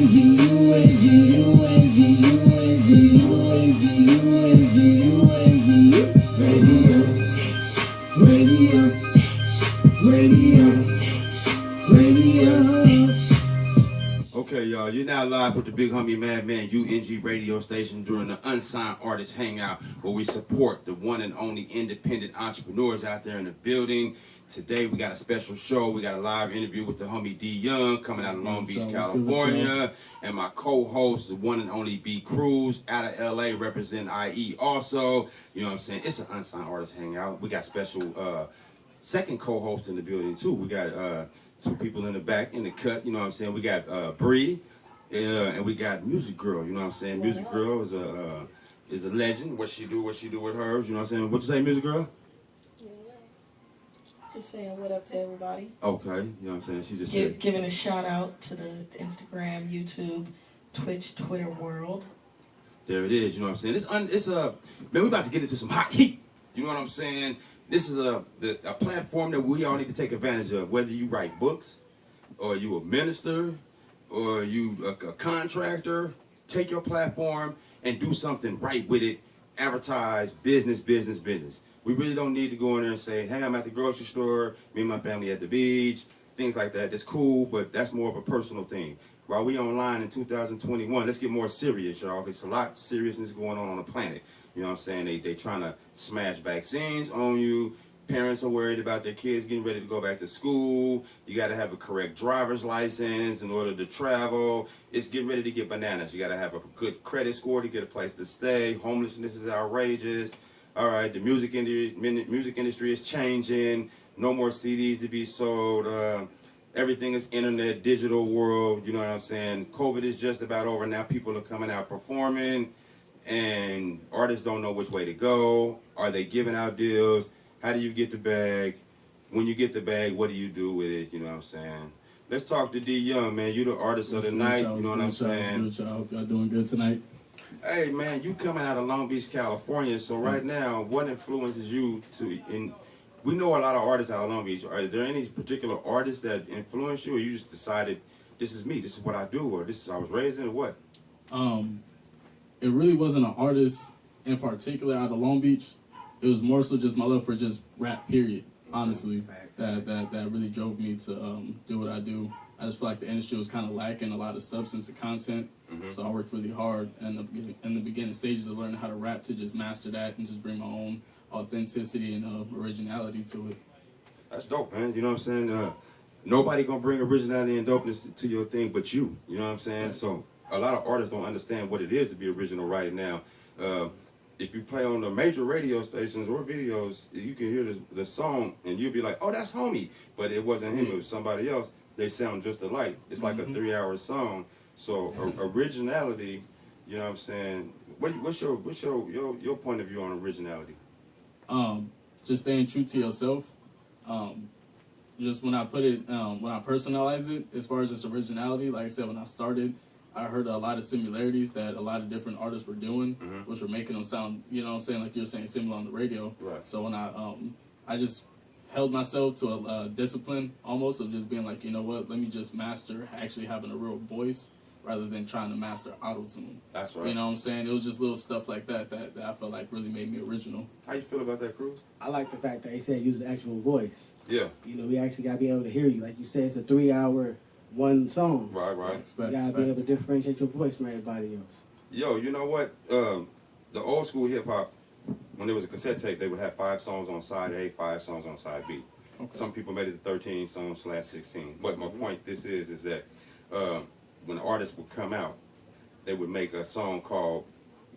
Okay, y'all, you're now live with the Big Homie Madman UNG radio station during the Unsigned Artist Hangout, where we support the one and only independent entrepreneurs out there in the building. Today we got a special show. We got a live interview with the homie D Young coming out of Long Beach, California, and my co-host, the one and only B Cruz out of LA, representing IE also. You know what I'm saying? It's an Unsigned Artist Hangout. We got special second co-host in the building too. We got two people in the back in the cut, you know what I'm saying? We got Bree, and we got Music Girl, you know what I'm saying? Music Girl is a legend. What she do with hers, you know what I'm saying? What you say, Music Girl? Yeah. Just saying what up to everybody. Okay, you know what I'm saying? She just said. Giving a shout out to the Instagram, YouTube, Twitch, Twitter world. There it is, you know what I'm saying? It's man, we about to get into some hot heat. You know what I'm saying? This is a platform that we all need to take advantage of. Whether you write books, or you a minister, or you a contractor, take your platform and do something right with it. Advertise, business. We really don't need to go in there and say, hey, I'm at the grocery store, me and my family at the beach, things like that. That's cool, but that's more of a personal thing. While we online in 2021, let's get more serious, y'all. There's a lot of seriousness going on the planet. You know what I'm saying? They trying to smash vaccines on you. Parents are worried about their kids getting ready to go back to school. You got to have a correct driver's license in order to travel. It's getting ready to get bananas. You got to have a good credit score to get a place to stay. Homelessness is outrageous. All right, the music industry is changing. No more CDs to be sold. Everything is internet, digital world. You know what I'm saying? COVID is just about over. Now people are coming out performing. And artists don't know which way to go. Are they giving out deals? How do you get the bag? When you get the bag, what do you do with it? You know what I'm saying? Let's talk to D Young, man. You the artist of the night. You know what I'm saying? I hope y'all doing good tonight. Hey, man, you coming out of Long Beach, California. So right now, what influences you to? And we know a lot of artists out of Long Beach. Are there any particular artists that influence you, or you just decided this is me, this is what I do, or this is I was raised in, or what? It really wasn't an artist in particular out of Long Beach. It was more so just my love for just rap, period. Honestly, that really drove me to do what I do. I just feel like the industry was kind of lacking a lot of substance and content, so I worked really hard in the beginning stages of learning how to rap to just master that and just bring my own authenticity and originality to it. That's dope, man. You know what I'm saying? Nobody gonna bring originality and dopeness to your thing but you. You know what I'm saying? Right. So a lot of artists don't understand what it is to be original right now. If you play on the major radio stations or videos, you can hear the song and you'll be like, oh, that's homie. But it wasn't him, it was somebody else. They sound just alike. It's like a 3-hour song. So originality, you know what I'm saying? What's your point of view on originality? Just staying true to yourself. Just when I put it, when I personalize it, as far as its originality, like I said, when I started, I heard a lot of similarities that a lot of different artists were doing, which were making them sound, you know what I'm saying, like you were saying, similar on the radio. Right. So when I just held myself to a discipline almost of just being like, you know what, let me just master actually having a real voice rather than trying to master auto-tune. That's right. You know what I'm saying? It was just little stuff like that I felt like really made me original. How you feel about that, Cruz? I like the fact that he said use the actual voice. Yeah. You know, we actually got to be able to hear you. Like you said, it's a 3-hour one song. Right. You got to be able to differentiate your voice from everybody else. Yo, you know what? The old school hip-hop, when there was a cassette tape, they would have 5 songs on side A, 5 songs on side B. Okay. Some people made it to 13 songs /16. But my point is that when artists would come out, they would make a song called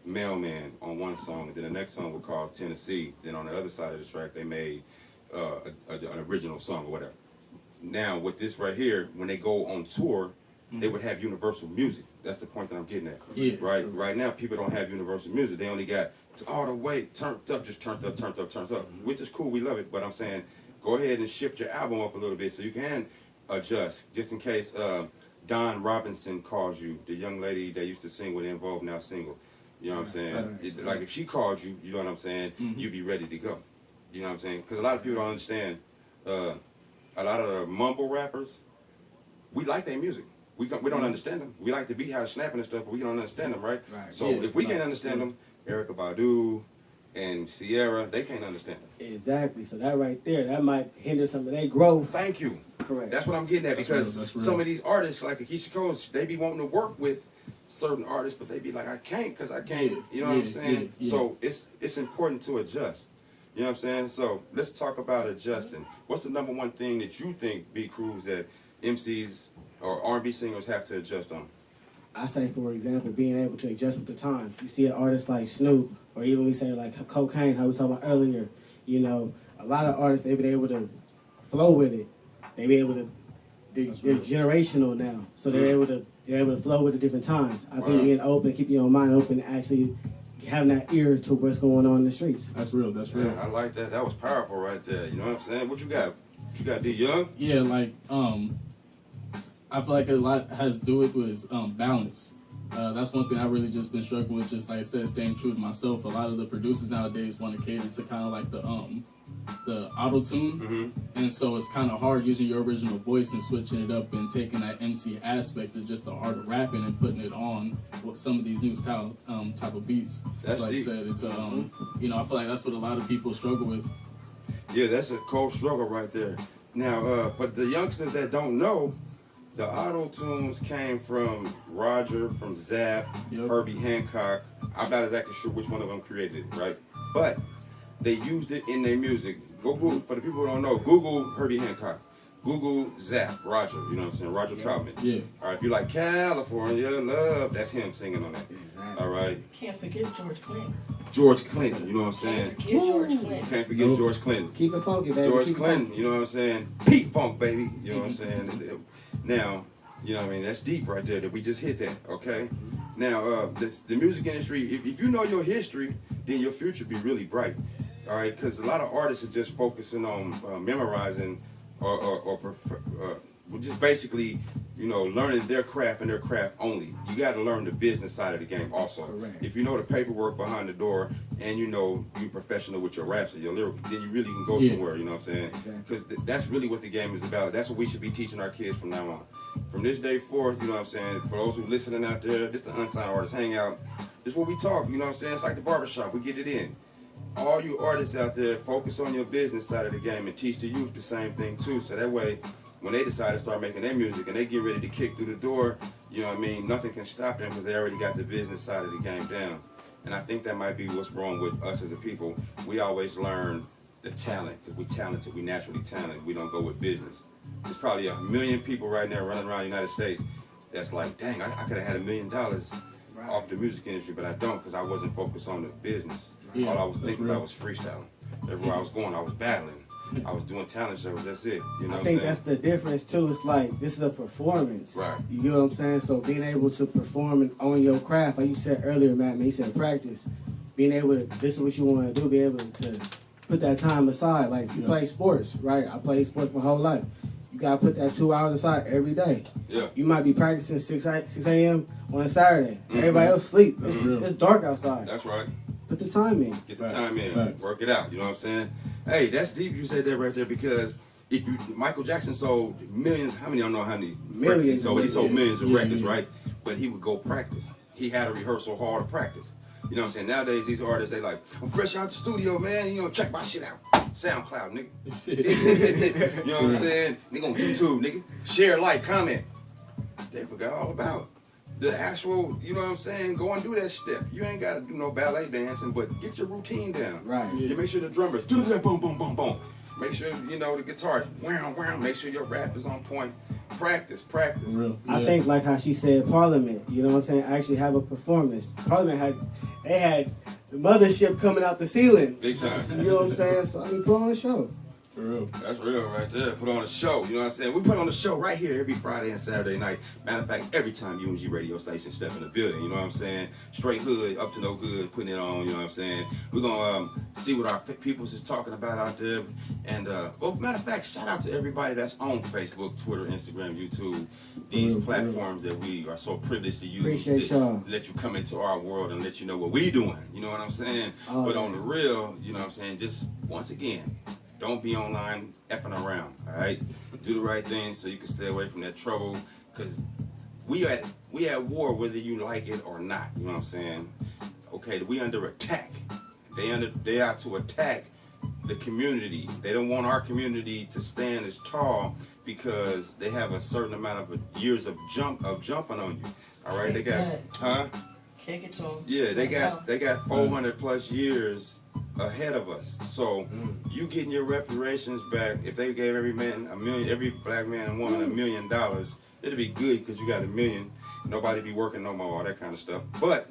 Mailman on one song, and then the next song would call Tennessee. Then on the other side of the track, they made an original song or whatever. Now, with this right here, when they go on tour, they would have universal music. That's the point that I'm getting at. Yeah. Right now, people don't have universal music. They only got all the way turned up, which is cool. We love it. But I'm saying, go ahead and shift your album up a little bit so you can adjust, just in case Don Robinson calls you, the young lady that used to sing with En Vogue, now single. You know what I'm saying? Like if she called you, you know what I'm saying, you'd be ready to go. You know what I'm saying? Because a lot of people don't understand. A lot of the mumble rappers, we like their music. we don't understand them. We like the beat how it's snapping and stuff, but we don't understand them, right? Right. So Yeah, if we right. can't understand them, Erykah Badu and Sierra, they can't understand them. Exactly. So that right there, that might hinder some of their growth. Thank you. Correct. That's what I'm getting at, That's because real, that's real. some of these artists, like Akeisha Cole, they be wanting to work with certain artists, but they be like, I can't because I can't. Yeah, You know what I'm yeah, saying? yeah. So it's important to adjust. You know what I'm saying? So let's talk about adjusting. What's the number one thing that you think, B. Cruz, that MCs or R&B singers have to adjust on? I say, for example, being able to adjust with the times. You see an artist like Snoop, or even we say like Cocaine, how we was talking about earlier. You know, a lot of artists, they've been able to flow with it. They be able to. They're generational now, so they're able to flow with the different times. I Wow. think being open, keeping your mind open, actually having that ear to what's going on in the streets. That's real. That's real. Yeah, I like that. That was powerful right there. You know what I'm saying? What you got? You got D Young? Yeah, like I feel like a lot has to do with balance. That's one thing I really just been struggling with. Just like I said, staying true to myself. A lot of the producers nowadays want to cater to kind of like the auto tune, Mm-hmm. and so it's kind of hard using your original voice and switching it up and taking that MC aspect of just the art of rapping and putting it on with some of these new style type of beats. That's like deep. I said, it's you know, I feel like that's what a lot of people struggle with. Yeah, that's a cold struggle right there. Now, for the youngsters that don't know, the auto tunes came from Roger, from Zapp, Yep. Herbie Hancock. I'm not exactly sure which one of them created it, right? But they used it in their music. Google, for the people who don't know, Google Herbie Hancock. Google Zapp, Roger, you know what I'm saying? Roger Troutman. Yeah. All right, if you like California Love, that's him singing on that. Exactly. All right. Can't forget George Clinton. George Clinton, you know what I'm Can't saying? forget George Clinton. Can't forget Nope. George Clinton. Keep it funky, baby. George Keep it Clinton, funky. you know what I'm saying? Pete Funk, baby, you know what I'm saying? Now, you know what I mean? That's deep right there that we just hit that, okay? Now, the music industry, if you know your history, then your future be really bright, all right? Because a lot of artists are just focusing on memorizing or just basically, you know, learning their craft and their craft only. You got to learn the business side of the game also. Correct. If you know the paperwork behind the door and you know you're professional with your raps and your lyrics, then you really can go Yeah. somewhere, you know what I'm saying? Exactly. Because that's really what the game is about. That's what we should be teaching our kids from now on. From this day forth, you know what I'm saying? For those who listening out there, this the Unsigned Artists Hangout. This is what we talk, you know what I'm saying? It's like the barbershop. We get it in. All you artists out there, focus on your business side of the game and teach the youth the same thing too. So that way, when they decide to start making their music and they get ready to kick through the door, you know what I mean? Nothing can stop them because they already got the business side of the game down. And I think that might be what's wrong with us as a people. We always learn the talent because we talented, we naturally talented. We don't go with business. There's probably 1 million people right now running around the United States that's like, dang, I could have had $1 million Right. off the music industry, but I don't because I wasn't focused on the business. Yeah, All I was that's thinking real. about was freestyling. Everywhere I was going, I was battling. I was doing talent shows. That's it. You know I what think I'm that's saying? the difference too. It's like this is a performance. Right. You get what I'm saying? So being able to perform and own your craft, like you said earlier, Matt, you said practice. Being able to, this is what you want to do, be able to put that time aside. Like you Yeah. play sports, right? I played sports my whole life. You gotta put that 2 hours aside every day. Yeah. You might be practicing 6 a.m. on a Saturday. Mhm. Everybody else sleep. That's It's, real. it's dark outside. That's right. Put the time in. Get the Facts. time in. Facts. Work it out. You know what I'm saying? Hey, that's deep. You said that right there because if you Michael Jackson sold millions. How many? I don't know how many. Millions. records he sold. He sold millions of Yeah, records, yeah. right? But he would go practice. He had a rehearsal hall to practice. You know what I'm saying? Nowadays, these artists, they like, I'm fresh out the studio, man. You know, check my shit out. SoundCloud, nigga. You know what I'm saying? Nigga on YouTube, nigga. Share, like, comment. They forgot all about the actual, you know what I'm saying? Go and do that step. You ain't got to do no ballet dancing, but get your routine down. Right. You make sure the drummers do that boom, boom, boom, boom. Make sure, you know, the guitars, wow, wow. Make sure your rap is on point. Practice, practice. For real. I Yeah. think like how she said Parliament, you know what I'm saying, actually have a performance. Parliament had the mothership coming out the ceiling. Big time. You know what I'm saying? So I mean put on a show. For real. That's real right there. Put on a show. You know what I'm saying? We put on a show right here every Friday and Saturday night. Matter of fact, every time UNG radio station step in the building. You know what I'm saying? Straight hood, up to no good, putting it on. You know what I'm saying? We're going to see what our peoples is talking about out there. And, matter of fact, shout out to everybody that's on Facebook, Twitter, Instagram, YouTube. These platforms that we are so privileged to use Appreciate to y'all. let you come into our world and let you know what we doing. You know what I'm saying? Oh, But yeah. on the real, you know what I'm saying? Just once again, don't be online effing around, all right? Do the right thing so you can stay away from that trouble, because we at war whether you like it or not. You know what I'm saying? Okay, we under attack. They out to attack the community. They don't want our community to stand as tall because they have a certain amount of years of jumping on you. All right, they got Kick it to them. Yeah, they got 400 plus years ahead of us. So you getting your reparations back. If they gave every black man and woman $1 million, it'd be good because you got $1 million. Nobody be working no more, all that kind of stuff. But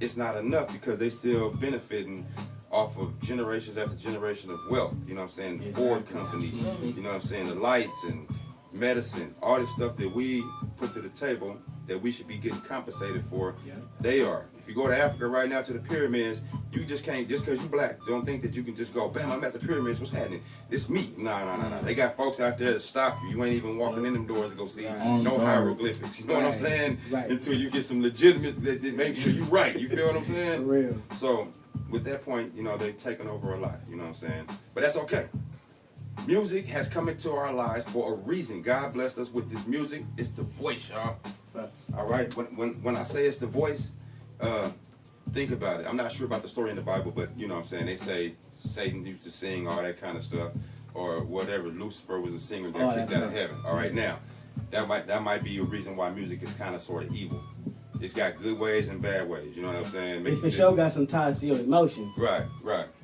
it's not enough because they still benefiting off of generations after generation of wealth. You know what I'm saying? The Ford company, you know what I'm saying? The lights and medicine, all this stuff that we put to the table that we should be getting compensated for, they are. If you go to Africa right now to the pyramids, you just can't, just because you black, don't think that you can just go, bam, I'm at the pyramids, what's happening? It's me. No. They got folks out there to stop you. You ain't even walking in them doors to go see no hieroglyphics. You know what I'm saying? Right. Until you get some legitimate, that make sure you right. You feel what I'm saying? For real. So with that point, you know, they've taken over a lot, you know what I'm saying? But that's okay. Music has come into our lives for a reason. God blessed us with this music. It's the voice, y'all. All right? When I say it's the voice, think about it. I'm not sure about the story in the Bible, but you know what I'm saying? They say Satan used to sing, all that kind of stuff, or whatever. Lucifer was a singer that kicked out of heaven. All right, now, that might be a reason why music is kind of sort of evil. It's got good ways and bad ways, you know what I'm saying? It's for sure got some ties to your emotions. Right.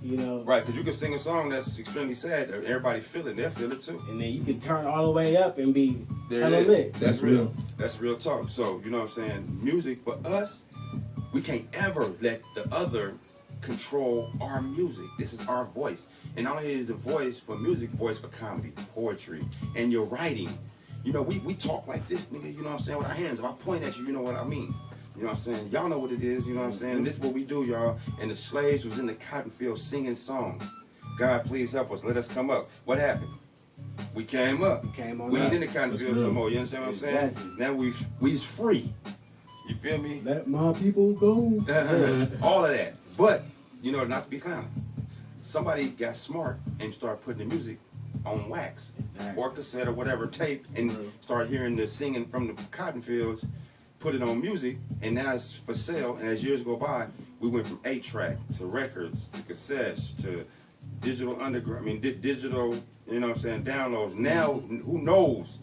You know? Right, because you can sing a song that's extremely sad, everybody feel it, they'll feel it too. And then you can turn all the way up and be There hella it is. lit. That's real. That's real talk. So, you know what I'm saying? Music for us, we can't ever let the other control our music. This is our voice. And not only is the voice for music, voice for comedy, poetry, and your writing. You know, we talk like this, nigga, you know what I'm saying, with our hands. If I point at you, you know what I mean. You know what I'm saying? Y'all know what it is, you know what I'm saying? And this is what we do, y'all. And the slaves was in the cotton field singing songs. God, please help us. Let us come up. What happened? We came up. We ain't in the cotton fields no more. You understand what I'm saying? Now we's free. You feel me? Let my people go. All of that. But, you know, not to be clowning. Somebody got smart and started putting the music on wax or cassette or whatever tape and start hearing the singing from the cotton fields, put it on music, and now it's for sale. And as years go by, we went from 8-track to records to cassettes to digital underground. I mean, digital, you know what I'm saying, downloads. Now, who knows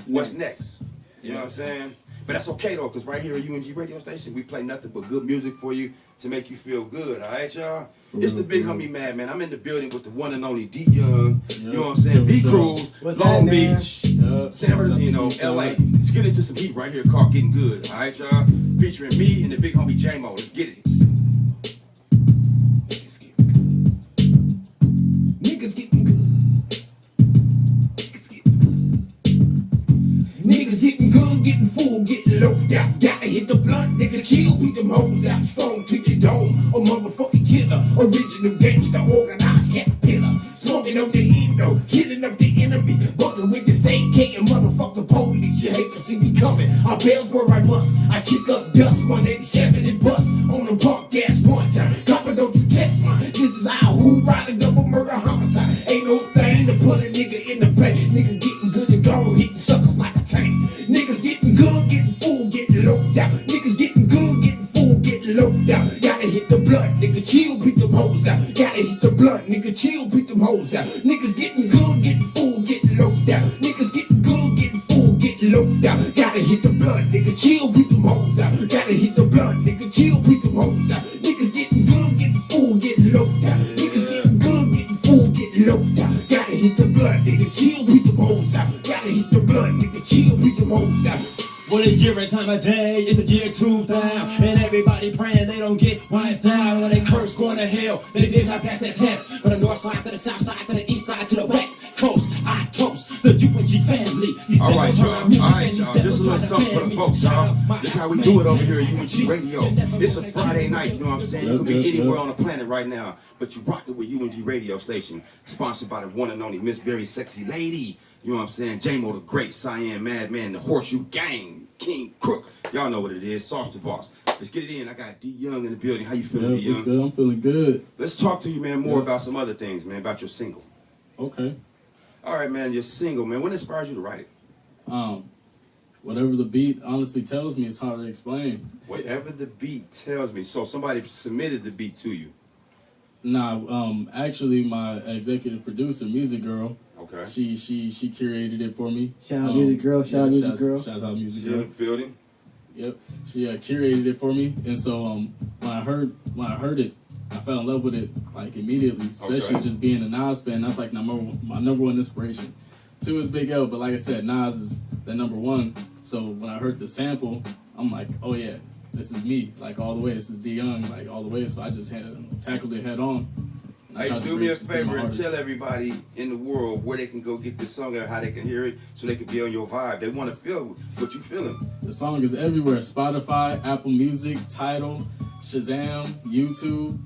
what's next? You know what I'm saying? But that's okay though, because right here at UNG radio station, we play nothing but good music for you to make you feel good. All right, y'all? It's the big homie Madman. I'm in the building with the one and only D Young. You know what I'm saying? B Cruz, Long Beach, San Bernardino, LA. Let's get into some heat right here called Getting Good. All right, y'all? Featuring me and the big homie J-Mo. Let's get it. Niggas getting good. Niggas getting good, getting full, getting low down. Gotta hit the blunt, nigga, chill, beat them hoes out. Strong to your dome, a motherfucking killer. Original gangster, organized caterpillar. Smoking on the endo, killing up the enemy. Bucking with this AK and motherfucking police. You hate to see me coming. I bails where I must. I kick up dust, 187 and bust. On the punk gas one time. Copper, don't you test mine. This is how who ride a double murder homicide. Ain't no thing to put a nigga in the bank. Nigga getting good and gone, hitting suckers like a tank. Niggas getting good, getting full, getting low down. Niggas getting good, getting full, getting low down. Gotta hit the blood, nigga, chill, beat them hoes out. Gotta hit the blood, nigga, chill, beat them hoes out. Niggas getting good, getting full, getting low down. Niggas getting good, getting full, getting low down. Gotta hit the blood, nigga, chill, beat them hoes out. Gotta hit the blood, nigga, chill, beat them hoes out. Niggas getting good, getting full, getting low down. Niggas getting good, getting full, getting low down. Gotta hit the blood, nigga, chill, beat them hoes out. Gotta hit the blood, nigga, chill, beat them hoes out. Well, it's different time of day, it's the year 2000, and everybody praying they don't get wiped out. When they curse going to hell, they did not pass that test. From the north side to the south side to the east side to the west coast, I toast the UNG family. All right, y'all. Just a little something for the folks, y'all. This is how we do it over here at UNG Radio. It's a Friday night, you know what I'm saying? You could be anywhere on the planet right now, but you rock it with UNG Radio Station, sponsored by the one and only Miss Very Sexy Lady. You know what I'm saying? J-Mo the Great, Cyan Madman, the Horseshoe Gang, King Crook. Y'all know what it is. Sauce the Boss. Let's get it in. I got D Young in the building. How you feeling, D Young? Good. I'm feeling good. Let's talk to you, man, more about some other things, man, about your single. Okay. All right, man, your single, man. What inspired you to write it? Well, Whatever the beat honestly tells me, it's hard to explain. Whatever the beat tells me. So somebody submitted the beat to you. Nah, actually, my executive producer, Music Girl, Okay. she curated it for me. Shout out Music Girl, shout out Music Girl. Shout out Music She in the Girl. building. Yep, she curated it for me, and so when I heard it, I fell in love with it like immediately. Especially Okay. just being a Nas fan, that's like my number one inspiration. 2 is Big L, but like I said, Nas is the number 1. So when I heard the sample, I'm like, oh yeah, this is me, like all the way. This is D Young, like all the way. So I just tackled it head on. And I Hey, tried to do me a reach my favor and artist. tell everybody in the world where they can go get this song and how they can hear it so they can be on your vibe. They want to feel what you feeling. The song is everywhere: Spotify, Apple Music, Tidal, Shazam, YouTube,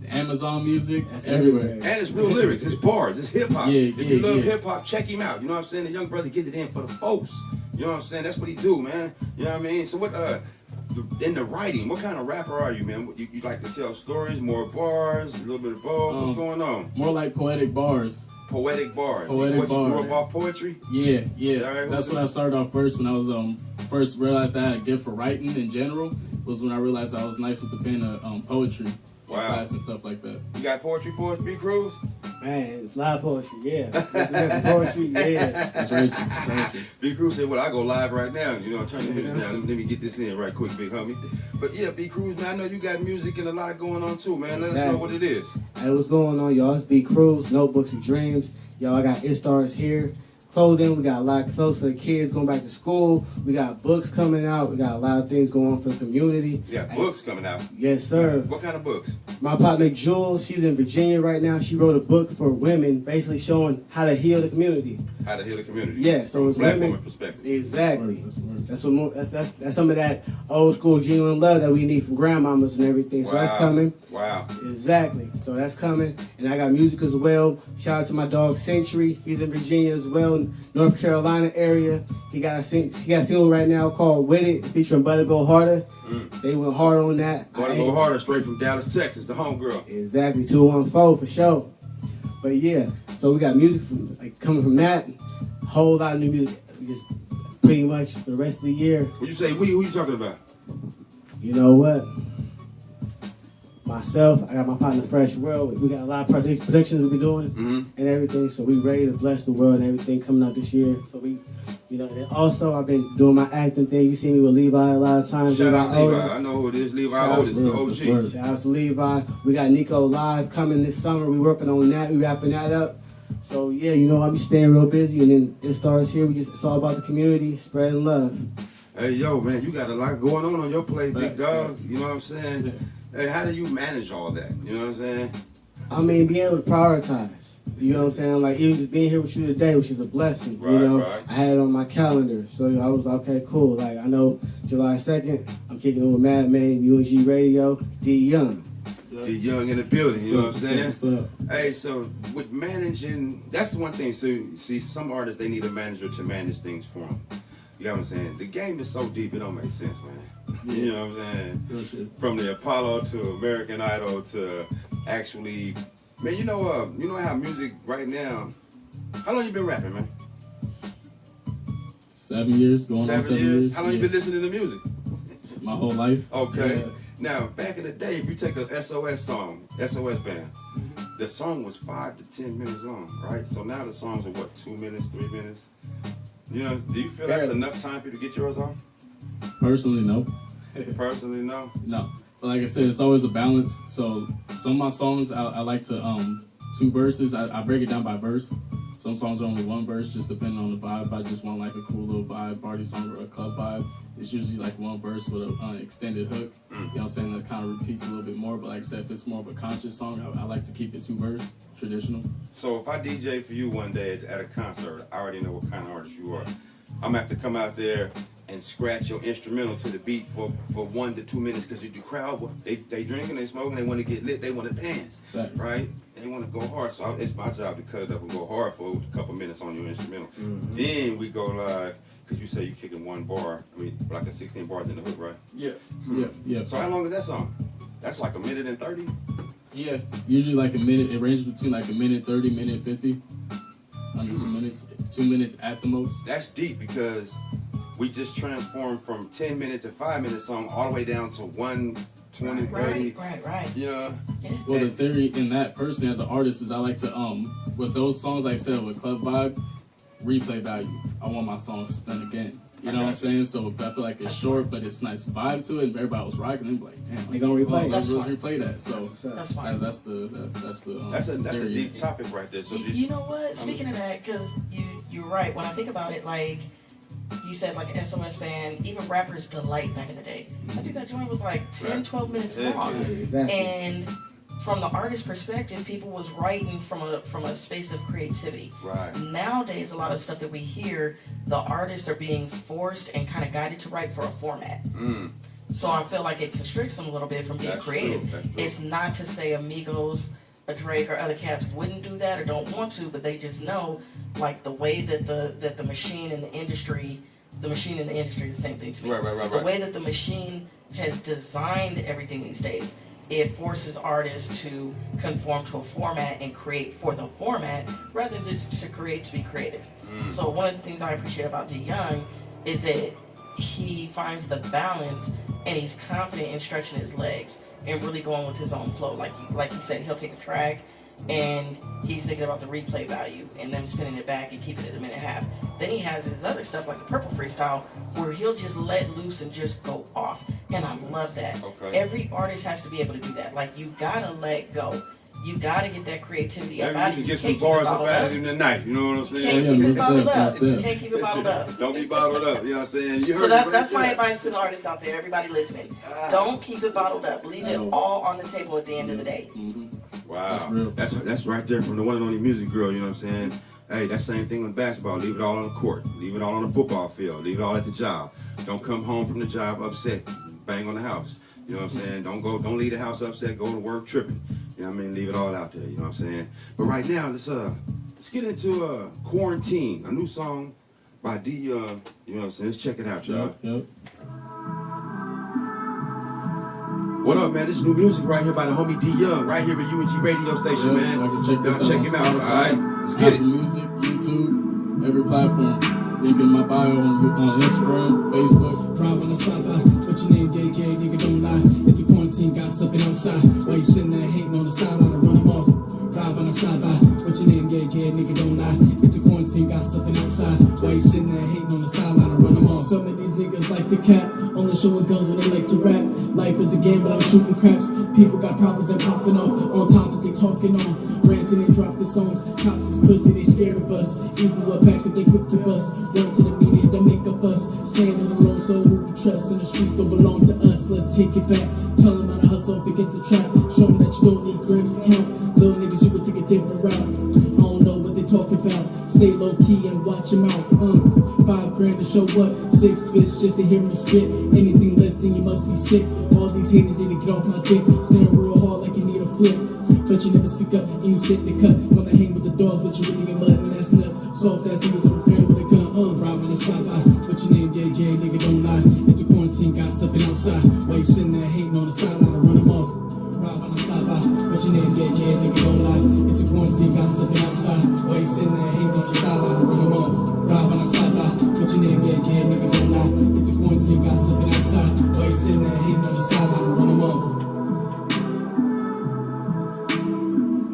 Amazon Music, That's everywhere. everywhere. And it's real lyrics. It's bars. It's hip hop. Yeah, if you yeah, love yeah. hip hop, check him out. You know what I'm saying? The young brother get it in for the folks. You know what I'm saying? That's what he do, man. You know what I mean? So what? In the writing, what kind of rapper are you, man? You like to tell stories, more bars, a little bit of both? What's going on? More like poetic bars. Poetic bars. Poetic You grew bars. up off poetry? Yeah. All right, That's who's when I started off first. When I was first realized I had a gift for writing in general, was when I realized I was nice with the pen of poetry, in Wow. class and stuff like that. You got poetry for us, B. Cruz? Man, it's live poetry, yeah. That's poetry, yeah. That's righteous. That's righteous. B. Cruz said, well, I go live right now. You know, turn the music down. Let me get this in right quick, big homie. But yeah, B. Cruz, man, I know you got music and a lot going on too, man. Let us know Exactly. what it is. Hey, what's going on, y'all? It's B. Cruz, Notebooks and Dreams. Y'all, I got It Stars here. Clothing, we got a lot of clothes for the kids going back to school. We got books coming out. We got a lot of things going on for the community. You got Hey, books coming out. Yes, sir. What kind of books? My partner Jules, she's in Virginia right now. She wrote a book for women, basically showing how to heal the community. How to heal the community. Yeah, so From a it's black women. woman perspective. Exactly. That's word. That's what that's some of that old school genuine love that we need from grandmamas and everything. So that's coming. Wow. Exactly. So that's coming. And I got music as well. Shout out to my dog Century. He's in Virginia as well, North Carolina area. He got a single right now called With It, featuring Butter Go Harder. They went hard on that. Want to go harder, straight from Dallas, Texas, the homegirl. Exactly, 214 for sure. But yeah, so we got music coming from that. Whole lot of new music, just pretty much for the rest of the year. When you say we, who you talking about? You know what? Myself, I got my partner Fresh World. We got a lot of predictions we'll be doing and everything. So we ready to bless the world and everything coming out this year. So we, and also I've been doing my acting thing. You see me with Levi a lot of times. Shout out Otis. Levi. I know who it is. Levi Shout out Otis, the Levi. OG. Shout out to Levi. We got Nico Live coming this summer. We working on that. We wrapping that up. So yeah, I'll be staying real busy, and then It Starts here. It's all about the community, spreading love. Hey, yo, man, you got a lot going on your plate, big Facts, dog. facts. You know what I'm saying? Hey, how do you manage all that? You know what I'm saying? I mean, being able to prioritize. You know what I'm saying? Like even just being here with you today, which is a blessing. Right, right. I had it on my calendar, so I was okay, cool. Like I know July 2nd, I'm kicking it with Madman, UNG Radio, D Young. The young in the building, you know what I'm saying? What's up? Hey, so with managing, that's one thing. So, see, some artists, they need a manager to manage things for them. You know what I'm saying? The game is so deep, it don't make sense, man. You know what I'm saying? Real shit. From the Apollo to American Idol to actually, man, you know how music right now, how long you been rapping, man? 7 years, going on 7 years. How long you been listening to music? My whole life. Okay. Yeah. Now, back in the day, if you take a SOS song, SOS band, the song was 5 to 10 minutes long, right? So now the songs are what, 2 minutes, 3 minutes? Do you feel that's enough time for you to get yours off? Personally, no. Personally, no. No. But like I said, it's always a balance. So some of my songs, I like to 2 verses. I break it down by verse. Some songs are only 1 verse, just depending on the vibe. If I just want like a cool little vibe, party song or a club vibe, it's usually like 1 verse with an extended hook. You know what I'm saying? That kind of repeats a little bit more. But like I said, if it's more of a conscious song, I like to keep it 2 verse, traditional. So if I DJ for you one day at a concert, I already know what kind of artist you are. I'm gonna have to come out there and scratch your instrumental to the beat for 1 to 2 minutes because the crowd, they drinking, they smoking, they want to get lit, they want to dance, Facts. right? They want to go hard. So it's my job to cut it up and go hard for a couple minutes on your instrumental. Then we go live because you say you kicking 1 bar. I mean, like a 16 bars in the hook, right? Yeah. Yeah. So how long is that song? That's like 1 minute and 30. Yeah. Usually like a minute. It ranges between like 1:30, 1:50. Under 2 minutes. 2 minutes at the most. That's deep because we just transformed from 10-minute to 5-minute song all the way down to 1, 20, 30. Right. You know, Yeah. Well, the theory in that personally as an artist is I like to with those songs like I said with Club Vibe, replay value. I want my songs done again. You know what I'm saying? So if I feel like it's short, but it's nice vibe to it, and everybody was rocking, they're like, damn, They gonna replay it. let's That's replay that. So That's fine. that's the that's a theory. deep topic right there. So You know what? Speaking of that, because you're right. When I think about it, like you said, like an SOS band, even rappers Delight back in the day. I think that joint was like 10, Right. 12 minutes Yeah, long. yeah. Exactly. And from the artist perspective, people was writing from a space of creativity. right. Nowadays, a lot of stuff that we hear, the artists are being forced and kind of guided to write for a format. Mm, So I feel like it constricts them a little bit from being that's creative. true. That's true. It's not to say Amigos, a Drake, or other cats wouldn't do that or don't want to, but they just know, like the way that the machine in the industry, the same thing to me. Right. The way that the machine has designed everything these days, it forces artists to conform to a format and create for the format rather than just to create to be creative. Mm. So one of the things I appreciate about D Young is that he finds the balance and he's confident in stretching his legs and really going with his own flow. Like he said, he'll take a track and he's thinking about the replay value and them spinning it back and keeping it a minute and a half. Then he has his other stuff like the Purple Freestyle where he'll just let loose and just go off. And I love that. Okay. Every artist has to be able to do that. Like, you gotta let go. You gotta get that creativity up out Maybe of you you. can get some bars up out of it in the night. You know what I'm Can't saying? keep it most bottled up. definitely. You can't keep it bottled up. Don't be bottled up. You know what I'm saying? You heard So it right that's my there. advice to the artists out there, everybody listening. Ah. Don't keep it bottled up. Leave it all on the table at the end of the day. Wow, That's real. that's right there from the one and only Music Girl. You know what I'm saying? Hey, that same thing with basketball. Leave it all on the court. Leave it all on the football field. Leave it all at the job. Don't come home from the job upset. Bang on the house. You know what I'm saying? Don't leave the house upset. Go to work tripping. You know what I mean? Leave it all out there. You know what I'm saying? But right now, let's get into Quarantine, a new song by D Young. You know what I'm saying? Let's check it out, y'all. Yep. What up, man? This is new music right here by the homie D Young, right here at UNG radio station, Yep, man. I can check this Y'all check out him on out. All Spotify, right, let's get Apple it. Music, YouTube, every platform. Link in my bio on Instagram, Facebook. Ride on the sideline, what's your name, JJ? Nigga, don't lie. It's a quarantine, got something outside. Why you sitting there hating on the sideline and run them off? Ride on the sideline, what's your name, JJ? Nigga, don't lie. It's a quarantine, got something outside. Why you sitting there hating on the sideline and run them off? Some of these niggas like to cap, only showing guns when they like to rap. Life is a game, but I'm shooting craps. People got problems and popping off. On topics they talking on. Ranting and dropping songs. Cops is pussy, they scared of us. Even what back if they quick to bust. Run to the media, don't make up us. Standing alone, so who we trust. And the streets don't belong to us. Let's take it back. Tell them how to hustle, forget the trap. Show them that you don't need grams to count. Little niggas, you can take a different route. I don't know what they talking about. Stay low key and watch your mouth. $5 grand to show what? 6 bits just to hear me spit. Anything less than you must be sick. All these haters need to get off my dick. Staring real hard like you need a flip. But you never speak up and you sit in the cut. Wanna hang with the dogs, but you really get mud and that's nuts. Soft ass niggas on the crib with a gun. Ride when it's fly by. What's your name, JJ? Nigga, don't lie. It's a quarantine, got something outside. Why you sitting there hating on the sideline and run them off? Ride when it's fly by. What's your name, JJ? Nigga, don't lie. It's a quarantine, got something outside. Why you sitting there hating on the sideline and run them off? Ride when it's fly by. What's your name, JJ? Nigga, don't lie. It's a quarantine, got something outside. Why you sitting there hating on the sideline and run them off?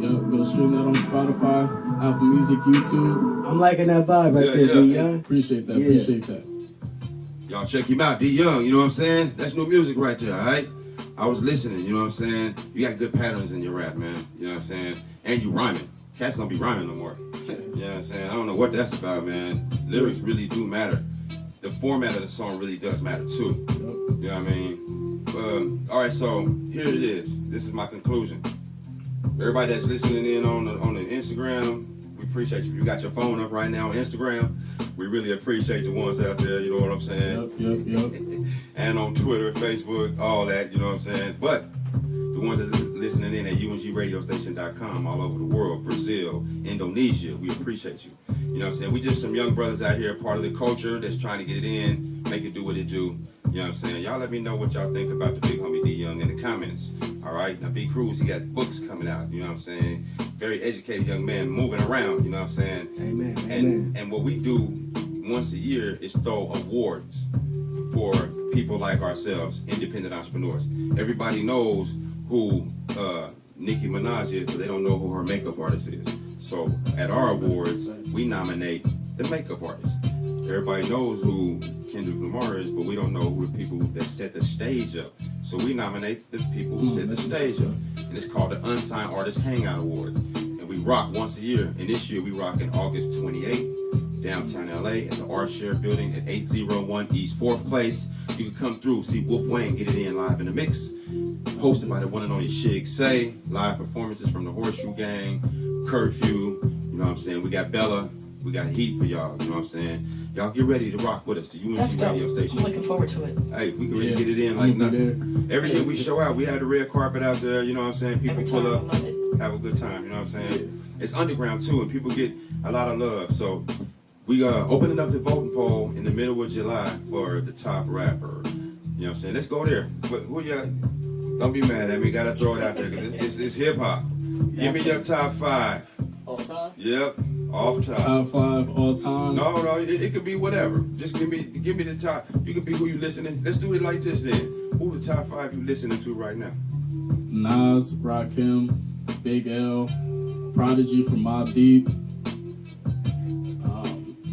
Yep, go stream that on Spotify, Apple Music, YouTube. I'm liking that vibe right Yeah, there, yeah. D Young. Appreciate that. Yeah. Appreciate that. Y'all check him out, D Young. You know what I'm saying? That's new music right there. All right. I was listening. You know what I'm saying? You got good patterns in your rap, man. You know what I'm saying? And you rhyming. Cats don't be rhyming no more. You know what I'm saying? I don't know what that's about, man. Lyrics really do matter. The format of the song really does matter too. You know what I mean? All right, so here it is. This is my conclusion. Everybody that's listening in on the Instagram, we appreciate you. You got your phone up right now on Instagram. We really appreciate the ones out there. You know what I'm saying? Yep. And on Twitter, Facebook, all that. You know what I'm saying? But the ones that's listening in at ungradiostation.com all over the world, Brazil, Indonesia, we appreciate you. You know what I'm saying? We just some young brothers out here, part of the culture that's trying to get it in, make it do what it do. You know what I'm saying? Y'all let me know what y'all think about the big homie D Young in the comments. All right? Now, B Cruz, he got books coming out. You know what I'm saying? Very educated young man moving around. You know what I'm saying? Amen. Amen. And what we do, once a year is throw awards for people like ourselves, independent entrepreneurs. Everybody knows who Nicki Minaj is, but they don't know who her makeup artist is. So at our awards, we nominate the makeup artist. Everybody knows who Kendrick Lamar is, but we don't know who the people that set the stage up. So we nominate the people who set the stage up. And it's called the Unsigned Artist Hangout Awards. And we rock once a year. And this year we rock in August 28th, downtown LA, at the Art Share Building at 801 East 4th Place. You can come through, see Wolf Wayne get it in live in the mix. Hosted by the one and only Shig Say. Live performances from the Horseshoe Gang, Curfew, you know what I'm saying? We got Bella, we got Heat for y'all, you know what I'm saying? Y'all get ready to rock with us, the That's UNG dope. radio I'm station. looking forward to it. Hey, we can really get it in like I'm gonna be nothing. Every year we show out, we have the red carpet out there, you know what I'm saying? People Every pull time, up, I love it. have a good time, you know what I'm saying? It's underground too, and people get a lot of love. So we opening up the voting poll in the middle of July for the top rapper. You know what I'm saying? Let's go there. Who y'all? Don't be mad at me. Gotta throw it out there because it's hip hop. Give me your top 5. All time? Yep, off top. Top 5 all time. No, it could be whatever. Just give me the top. You can be who you listening. Let's do it like this then. Who the top 5 you listening to right now? Nas, Rakim, Big L, Prodigy from Mobb Deep.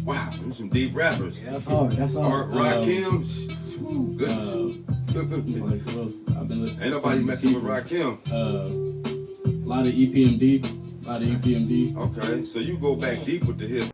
Wow, there's some deep rappers. Yeah, that's hard. That's hard. Rakim, goodness. Like what else? I've been listening. Ain't to nobody some messing with people. Rakim. A lot of EPMD. Okay, so you go back deep with the hip